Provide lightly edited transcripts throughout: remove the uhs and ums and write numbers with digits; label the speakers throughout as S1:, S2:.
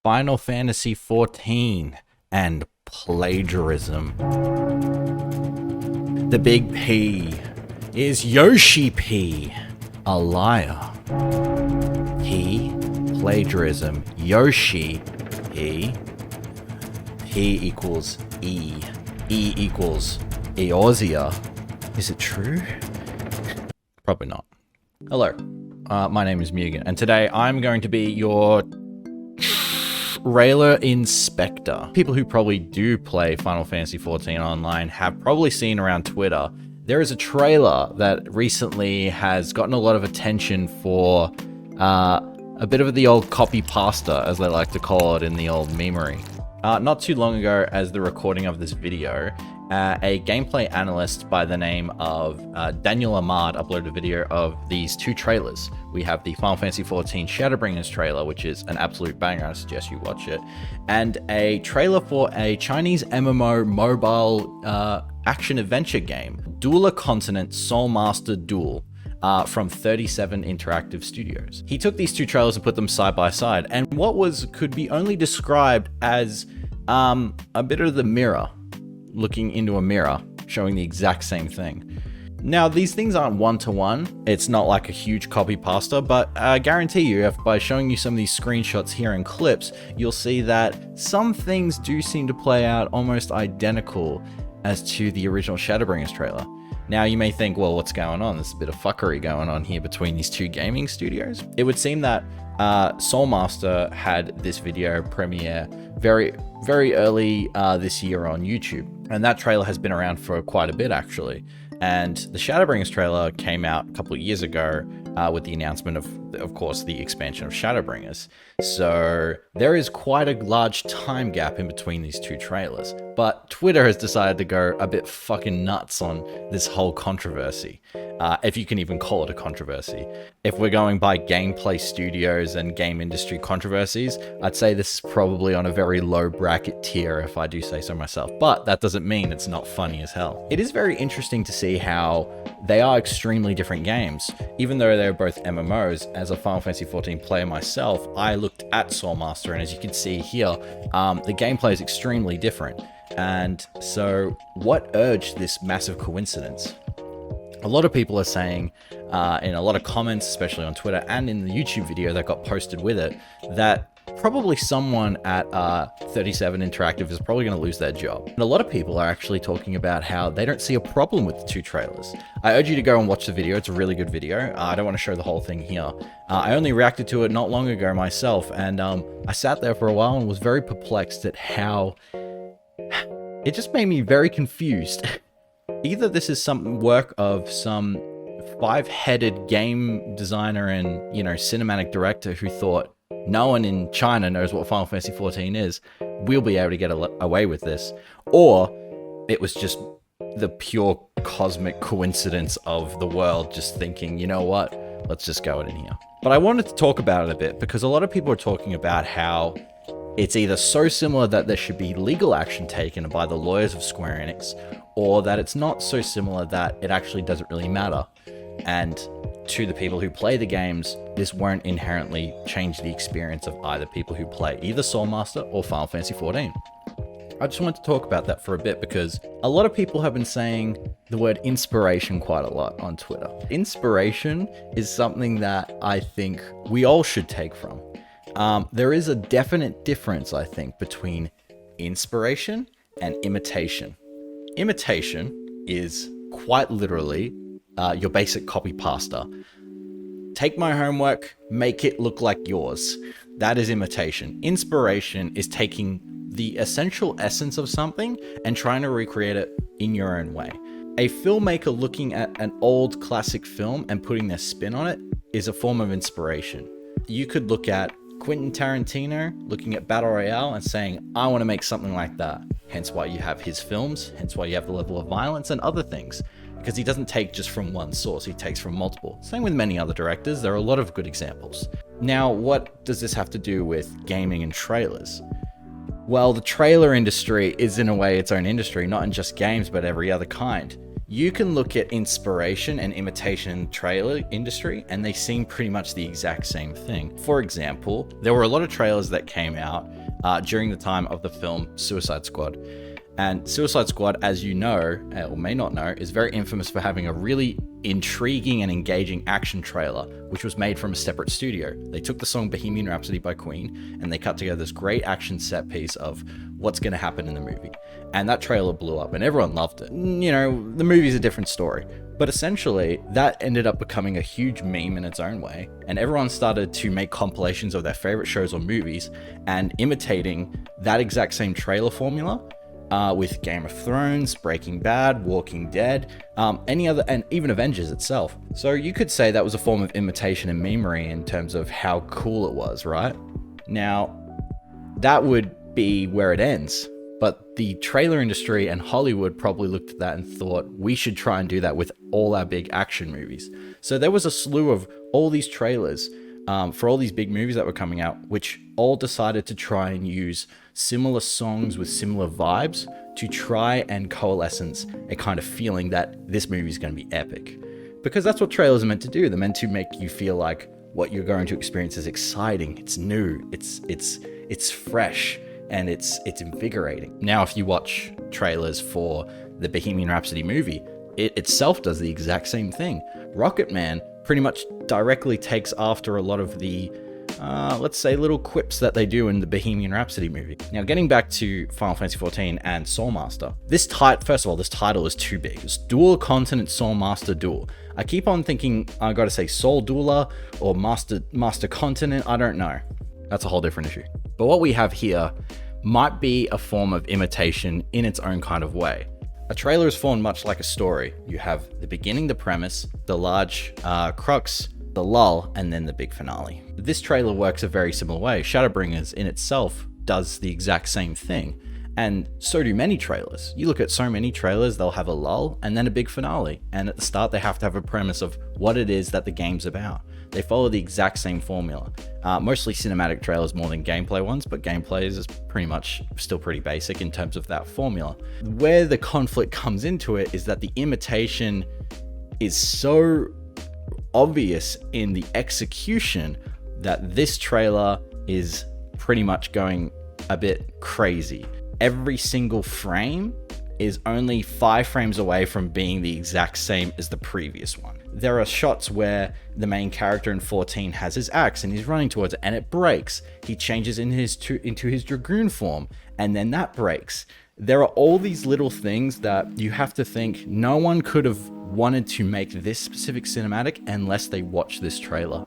S1: Final Fantasy XIV and plagiarism. The big P is Yoshi P, a liar. P, plagiarism. Yoshi P. P equals E. E equals Eorzea. Is it true? Probably not. Hello, my name is Mugen, and today I'm going to be your trailer inspector. People who probably do play Final Fantasy XIV online have probably seen around Twitter. There is a trailer that recently has gotten a lot of attention for a bit of the old copy pasta, as they like to call it in the old memery. Not too long ago, as the recording of this video, a gameplay analyst by the name of Daniel Ahmad uploaded a video of these two trailers. We have the Final Fantasy XIV Shadowbringers trailer, which is an absolute banger. I suggest you watch it, and a trailer for a Chinese MMO mobile action-adventure game, Dueler Continent Soul Master Duel. From 37 Interactive Studios. He took these two trailers and put them side by side, and what could be only described as a bit of the mirror, looking into a mirror, showing the exact same thing. Now, these things aren't one-to-one. It's not like a huge copy pasta, but I guarantee you, if by showing you some of these screenshots here and clips, you'll see that some things do seem to play out almost identical as to the original Shadowbringers trailer. Now, you may think, well, what's going on? There's a bit of fuckery going on here between these two gaming studios. It would seem that Soul Master had this video premiere very early this year on YouTube. And that trailer has been around for quite a bit, actually. And the Shadowbringers trailer came out a couple of years ago with the announcement of course, the expansion of Shadowbringers. So there is quite a large time gap in between these two trailers. But Twitter has decided to go a bit fucking nuts on this whole controversy, if you can even call it a controversy. If we're going by gameplay studios and game industry controversies, I'd say this is probably on a very low bracket tier, if I do say so myself. But that doesn't mean it's not funny as hell. It is very interesting to see how they are extremely different games. Even though they're both MMOs, as a Final Fantasy XIV player myself, I looked at Soul Master, and as you can see here, the gameplay is extremely different. And so what urged this massive coincidence? A lot of people are saying, in a lot of comments, especially on Twitter and in the YouTube video that got posted with it, that probably someone at 37 Interactive is probably going to lose their job. And a lot of people are actually talking about how they don't see a problem with the two trailers. I urge you to go and watch the video. It's a really good video. I don't want to show the whole thing here. I only reacted to it not long ago myself, and I sat there for a while and was very perplexed at how it just made me very confused. Either this is some work of some five-headed game designer and, cinematic director who thought, no one in China knows what Final Fantasy XIV is, we'll be able to get away with this. Or it was just the pure cosmic coincidence of the world just thinking, you know what, let's just go in here. But I wanted to talk about it a bit because a lot of people are talking about how it's either so similar that there should be legal action taken by the lawyers of Square Enix, or that it's not so similar that it actually doesn't really matter. And to the people who play the games, this won't inherently change the experience of either people who play either Soul Master or Final Fantasy XIV. I just wanted to talk about that for a bit because a lot of people have been saying the word inspiration quite a lot on Twitter. Inspiration is something that I think we all should take from. There is a definite difference, I think, between inspiration and imitation. Imitation is quite literally your basic copy pasta. Take my homework, make it look like yours. That is imitation. Inspiration is taking the essential essence of something and trying to recreate it in your own way. A filmmaker looking at an old classic film and putting their spin on it is a form of inspiration. You could look at Quentin Tarantino looking at Battle Royale and saying, I want to make something like that. Hence why you have his films, hence why you have the level of violence and other things. Because he doesn't take just from one source, he takes from multiple. Same with many other directors, there are a lot of good examples. Now, what does this have to do with gaming and trailers? Well, the trailer industry is in a way its own industry, not in just games, but every other kind. You can look at inspiration and imitation in the trailer industry, and they seem pretty much the exact same thing. For example, there were a lot of trailers that came out during the time of the film Suicide Squad. And Suicide Squad, as you know, or may not know, is very infamous for having a really intriguing and engaging action trailer, which was made from a separate studio. They took the song Bohemian Rhapsody by Queen, and they cut together this great action set piece of what's going to happen in the movie. And that trailer blew up, and everyone loved it. You know, the movie's a different story. But essentially, that ended up becoming a huge meme in its own way, and everyone started to make compilations of their favorite shows or movies, and imitating that exact same trailer formula with Game of Thrones, Breaking Bad, Walking Dead, any other, and even Avengers itself. So you could say that was a form of imitation and memery in terms of how cool it was, right? Now, that would be where it ends. But the trailer industry and Hollywood probably looked at that and thought, we should try and do that with all our big action movies. So there was a slew of all these trailers for all these big movies that were coming out, which all decided to try and use similar songs with similar vibes to try and coalescence a kind of feeling that this movie is going to be epic. Because that's what trailers are meant to do. They're meant to make you feel like what you're going to experience is exciting, it's new, it's fresh, and it's invigorating. Now, if you watch trailers for the Bohemian Rhapsody movie, it itself does the exact same thing. Rocket Man pretty much directly takes after a lot of the, let's say, little quips that they do in the Bohemian Rhapsody movie. Now, getting back to Final Fantasy XIV and Soul Master, first of all, this title is too big. It's Dual Continent Soul Master Duel. I keep on thinking I gotta say Soul Dueler or Master Continent, I don't know. That's a whole different issue. But what we have here might be a form of imitation in its own kind of way. A trailer is formed much like a story. You have the beginning, the premise, the large crux, the lull, and then the big finale. This trailer works a very similar way. Shadowbringers in itself does the exact same thing. And so do many trailers. You look at so many trailers, they'll have a lull and then a big finale. And at the start, they have to have a premise of what it is that the game's about. They follow the exact same formula. Mostly cinematic trailers more than gameplay ones, but gameplay is pretty much still pretty basic in terms of that formula. Where the conflict comes into it is that the imitation is so obvious in the execution that this trailer is pretty much going a bit crazy. Every single frame is only 5 frames away from being the exact same as the previous one. There are shots where the main character in 14 has his axe and he's running towards it and it breaks. He changes into his dragoon form and then that breaks. There are all these little things that you have to think no one could have wanted to make this specific cinematic unless they watch this trailer.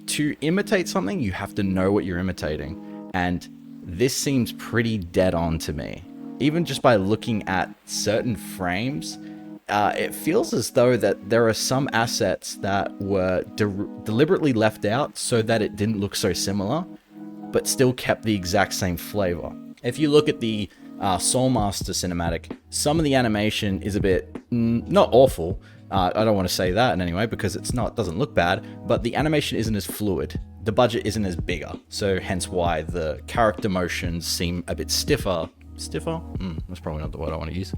S1: To imitate something, you have to know what you're imitating. And this seems pretty dead on to me. Even just by looking at certain frames, it feels as though that there are some assets that were deliberately left out so that it didn't look so similar, but still kept the exact same flavor. If you look at the Soul Master cinematic, some of the animation is a bit, not awful. I don't want to say that in any way because it doesn't look bad, but the animation isn't as fluid. The budget isn't as bigger, so hence why the character motions seem a bit stiffer. Stiffer? That's probably not the word I want to use.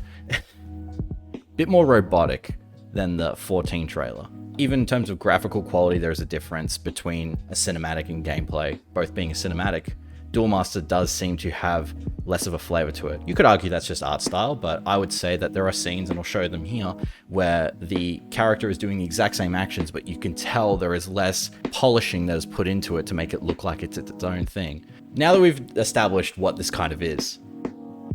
S1: Bit more robotic than the 14 trailer. Even in terms of graphical quality, there's a difference between a cinematic and gameplay. Both being a cinematic, Duel Master does seem to have less of a flavor to it. You could argue that's just art style, but I would say that there are scenes, and I'll show them here, where the character is doing the exact same actions, but you can tell there is less polishing that is put into it to make it look like it's its own thing. Now that we've established what this kind of is,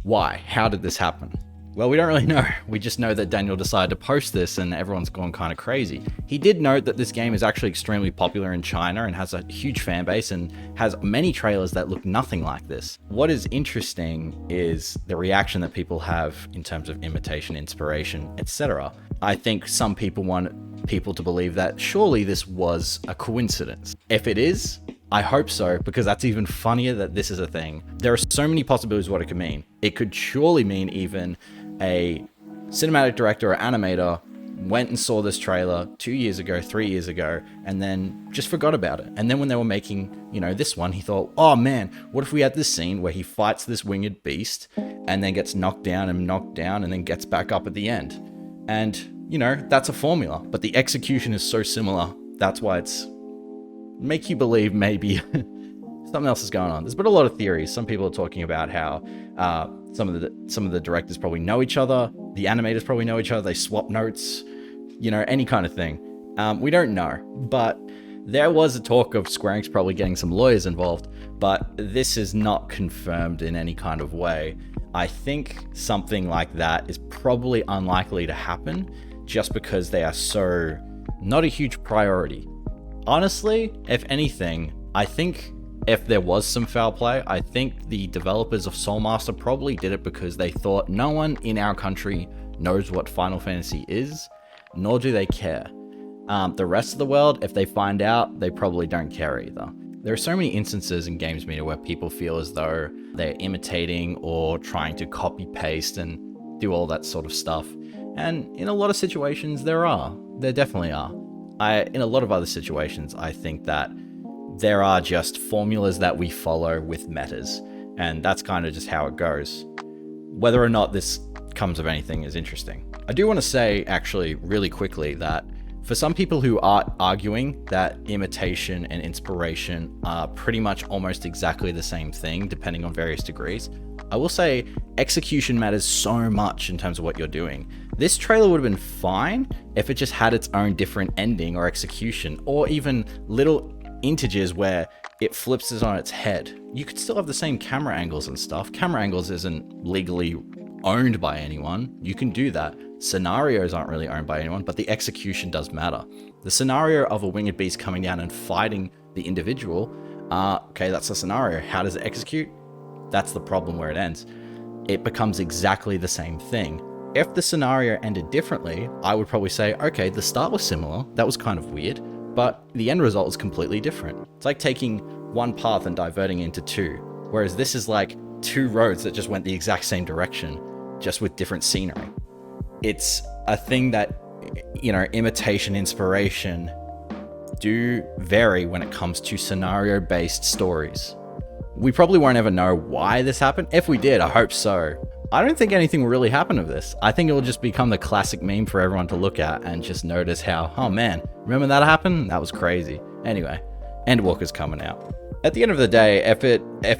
S1: why? How did this happen? Well, we don't really know. We just know that Daniel decided to post this and everyone's gone kind of crazy. He did note that this game is actually extremely popular in China and has a huge fan base and has many trailers that look nothing like this. What is interesting is the reaction that people have in terms of imitation, inspiration, etc. I think some people want people to believe that surely this was a coincidence. If it is, I hope so, because that's even funnier that this is a thing. There are so many possibilities what it could mean. It could surely mean even a cinematic director or animator went and saw this trailer 2 years ago, 3 years ago, and then just forgot about it. And then when they were making, this one, he thought, oh man, what if we had this scene where he fights this winged beast and then gets knocked down and then gets back up at the end? And, you know, that's a formula, but the execution is so similar. That's why it's make you believe maybe something else is going on. There's been a lot of theories. Some people are talking about how some of the directors probably know each other. The animators probably know each other. They swap notes, you know, any kind of thing. We don't know, but there was a talk of Square Enix probably getting some lawyers involved, but this is not confirmed in any kind of way. I think something like that is probably unlikely to happen just because they are so not a huge priority. Honestly, if anything, I think if there was some foul play, I think the developers of Soul Master probably did it because they thought no one in our country knows what Final Fantasy is, nor do they care. The rest of the world, if they find out, they probably don't care either. There are so many instances in games media where people feel as though they're imitating or trying to copy paste and do all that sort of stuff. And in a lot of situations, there definitely are. In a lot of other situations, I think that there are just formulas that we follow with metas, and that's kind of just how it goes. Whether or not this comes of anything is interesting. I do want to say, actually, really quickly, that for some people who are arguing that imitation and inspiration are pretty much almost exactly the same thing, depending on various degrees, I will say execution matters so much in terms of what you're doing. This trailer would have been fine if it just had its own different ending or execution, or even little integers where it flips it on its head. You could still have the same camera angles and stuff. Camera angles isn't legally owned by anyone. You can do that. Scenarios aren't really owned by anyone, but the execution does matter. The scenario of a winged beast coming down and fighting the individual, okay, that's the scenario. How does it execute? That's the problem where it ends. It becomes exactly the same thing. If the scenario ended differently, I would probably say, okay, the start was similar. That was kind of weird, but the end result is completely different. It's like taking one path and diverting into two, whereas this is like two roads that just went the exact same direction, just with different scenery. It's a thing that, you know, imitation, inspiration do vary when it comes to scenario-based stories. We probably won't ever know why this happened. If we did, I hope so. I don't think anything will really happen of this. I think it will just become the classic meme for everyone to look at and just notice how, oh man, remember that happened? That was crazy. Anyway, Endwalker's coming out. At the end of the day, if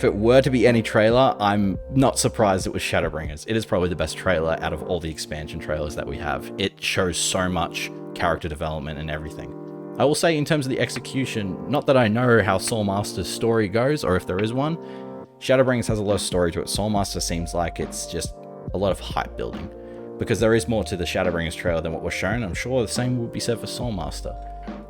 S1: it were to be any trailer, I'm not surprised it was Shadowbringers. It is probably the best trailer out of all the expansion trailers that we have. It shows so much character development and everything. I will say in terms of the execution, not that I know how Soul Master's story goes, or if there is one, Shadowbringers has a lot of story to it. Soul Master seems like it's just a lot of hype building, because there is more to the Shadowbringers trailer than what was shown. I'm sure the same would be said for Soul Master.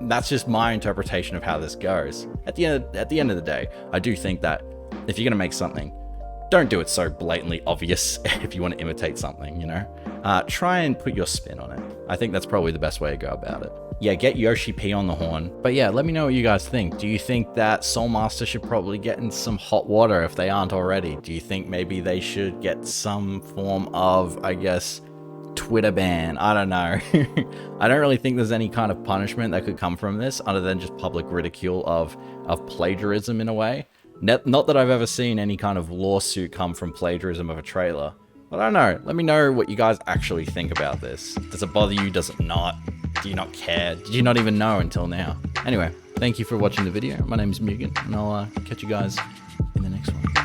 S1: That's just my interpretation of how this goes. At the end of the day, I do think that if you're going to make something, don't do it so blatantly obvious if you want to imitate something, you know? Try and put your spin on it. I think that's probably the best way to go about it. Yeah, get Yoshi P on the horn. But yeah, let me know what you guys think. Do you think that Soul Master should probably get in some hot water if they aren't already? Do you think maybe they should get some form of, I guess, Twitter ban? I don't know. I don't really think there's any kind of punishment that could come from this other than just public ridicule of plagiarism in a way. Not that I've ever seen any kind of lawsuit come from plagiarism of a trailer. But I don't know. Let me know what you guys actually think about this. Does it bother you? Does it not? Do you not care? Did you not even know until now? Anyway, thank you for watching the video. My name is Mugen, and I'll catch you guys in the next one.